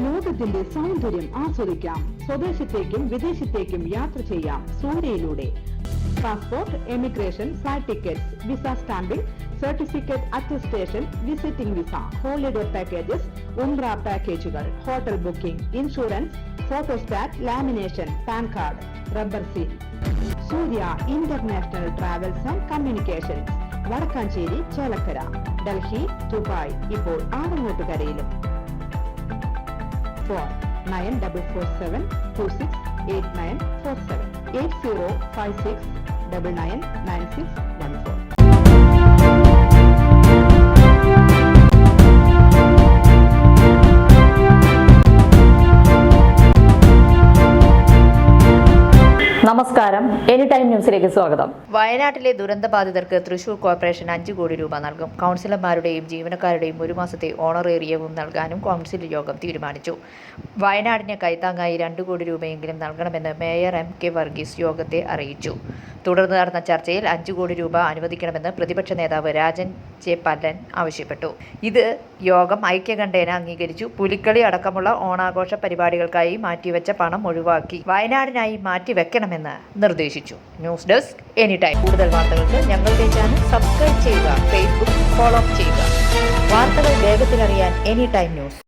ലോകത്തിന്റെ സൗന്ദര്യം ആസ്വദിക്കാം. സ്വദേശത്തേക്കും വിദേശത്തേക്കും യാത്ര ചെയ്യാം സൂര്യയിലൂടെ. Passport, emigration, flight tickets, visa stamping, certificate attestation, visiting visa, holiday packages, Umrah പാക്കേജുകൾ, hotel booking, insurance, photostat, lamination, pan card, rubber seal. Surya international travels and communications, Vadakkanchery, Chelakkara, Delhi, Dubai, ഇപ്പോൾ ആറങ്ങോട്ടുകരയിലും. ഫോൺ 9447268947 8056999614. നമസ്കാരം, എനി ടൈം ന്യൂസിലേക്ക് സ്വാഗതം. വയനാട്ടിലെ ദുരന്തബാധിതർക്ക് തൃശൂർ കോർപ്പറേഷൻ 5 കോടി രൂപ നൽകും. കൗൺസിലർമാരുടെയും ജീവനക്കാരുടെയും 1 മാസത്തെ ഓണറേറിയവും നൽകാനും കൗൺസിൽ യോഗം തീരുമാനിച്ചു. വയനാടിന് കൈത്താങ്ങായി 2 കോടി രൂപയെങ്കിലും നൽകണമെന്ന് മേയർ MK വർഗീസ് യോഗത്തെ അറിയിച്ചു. തുടർന്ന് നടന്ന ചർച്ചയിൽ 5 കോടി രൂപ അനുവദിക്കണമെന്ന് പ്രതിപക്ഷ നേതാവ് രാജൻ ജെ പല്ലൻ ആവശ്യപ്പെട്ടു. ഇത് യോഗം ഐക്യകണ്ഠേന അംഗീകരിച്ചു. പുലിക്കളി അടക്കമുള്ള ഓണാഘോഷ പരിപാടികൾക്കായി മാറ്റിവെച്ച പണം ഒഴിവാക്കി വയനാടിനായി മാറ്റിവെക്കണമെന്ന് നിർദ്ദേശിച്ചു. News desk any time. കൂടുതൽ വാർത്തകൾക്ക് ഞങ്ങളുടെ ചാനൽ സബ്സ്ക്രൈബ് ചെയ്യുക, ഫേസ്ബുക്ക് ഫോളോ ചെയ്യുക. വാർത്തകൾ വേഗത്തിലറിയാൻ എനി ടൈം ന്യൂസ്.